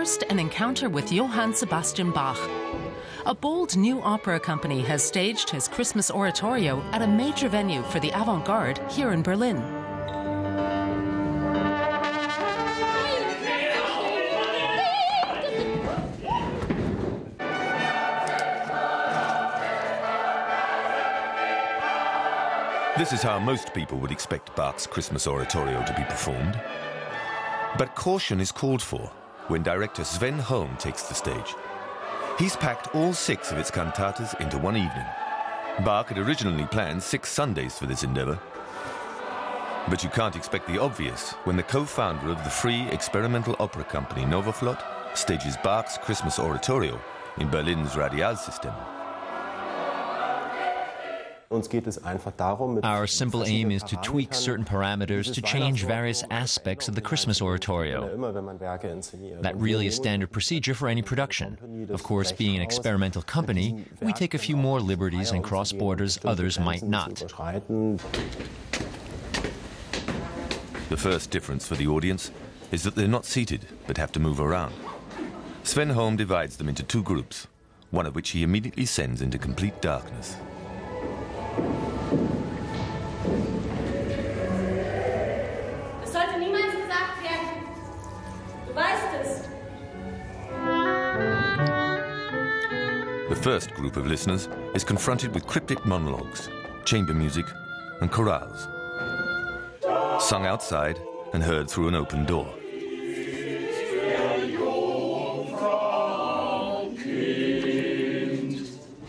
First, an encounter with Johann Sebastian Bach. A bold new opera company has staged his Christmas Oratorio at a major venue for the avant-garde here in Berlin. This is how most people would expect Bach's Christmas Oratorio to be performed. But caution is called for when director Sven Holm takes the stage. He's packed all 6 of its cantatas into one evening. Bach had originally planned 6 Sundays for this endeavor. But you can't expect the obvious when the co-founder of the free experimental opera company Novolot stages Bach's Christmas Oratorio in Berlin's Radialsystem. Our simple aim is to tweak certain parameters to change various aspects of the Christmas Oratorio. That really is standard procedure for any production. Of course, being an experimental company, we take a few more liberties and cross borders others might not. The first difference for the audience is that they're not seated, but have to move around. Sven Holm divides them into 2 groups, one of which he immediately sends into complete darkness. The first group of listeners is confronted with cryptic monologues, chamber music, and chorales, sung outside and heard through an open door.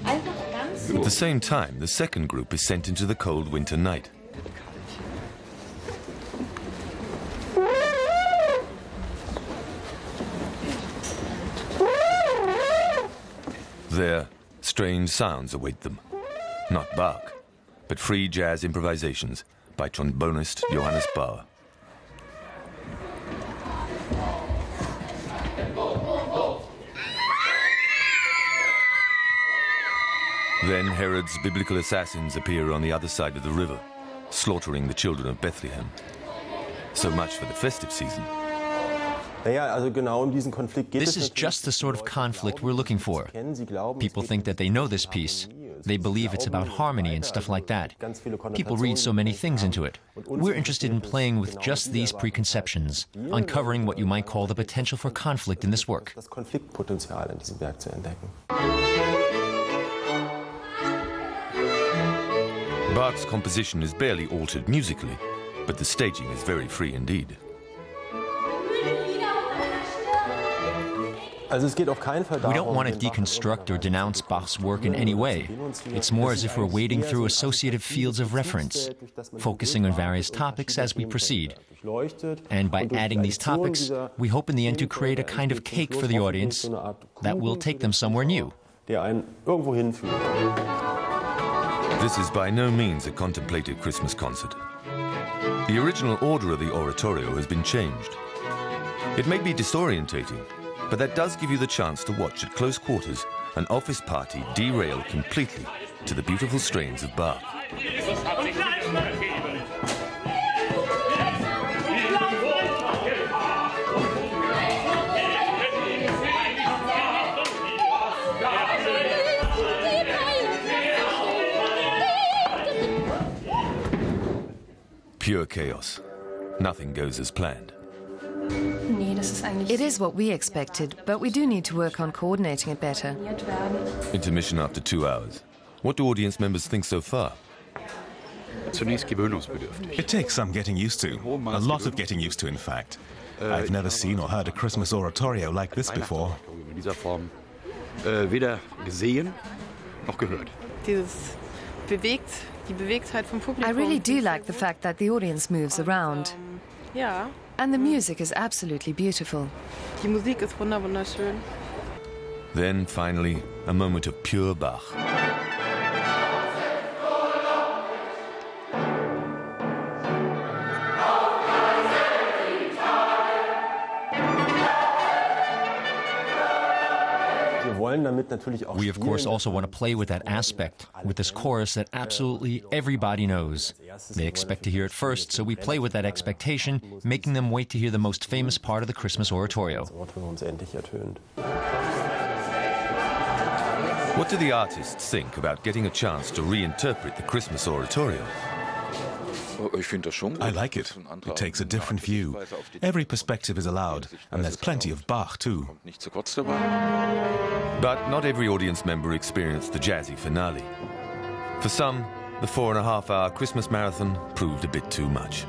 At the same time, the second group is sent into the cold winter night. There, strange sounds await them. Not Bach, but free jazz improvisations by trombonist Johannes Bauer. Then Herod's biblical assassins appear on the other side of the river, slaughtering the children of Bethlehem. So much for the festive season. This is just the sort of conflict we're looking for. People think that they know this piece. They believe it's about harmony and stuff like that. People read so many things into it. We're interested in playing with just these preconceptions, uncovering what you might call the potential for conflict in this work. Bach's composition is barely altered musically, but the staging is very free indeed. We don't want to deconstruct or denounce Bach's work in any way. It's more as if we're wading through associative fields of reference, focusing on various topics as we proceed. And by adding these topics, we hope in the end to create a kind of cake for the audience that will take them somewhere new. This is by no means a contemplative Christmas concert. The original order of the oratorio has been changed. It may be disorientating, but that does give you the chance to watch at close quarters an office party derail completely to the beautiful strains of Bach. Pure chaos. Nothing goes as planned. It is what we expected, but we do need to work on coordinating it better. Intermission after 2 hours. What do audience members think so far? It takes some getting used to. A lot of getting used to, in fact. I've never seen or heard a Christmas oratorio like this before. I really do like the fact that the audience moves around. And the music is absolutely beautiful. Then, finally, a moment of pure Bach. We, of course, also want to play with that aspect, with this chorus that absolutely everybody knows. They expect to hear it first, so we play with that expectation, making them wait to hear the most famous part of the Christmas Oratorio. What do the artists think about getting a chance to reinterpret the Christmas Oratorio? I like it. It takes a different view. Every perspective is allowed, and there's plenty of Bach too. But not every audience member experienced the jazzy finale. For some, the 4.5-hour Christmas marathon proved a bit too much.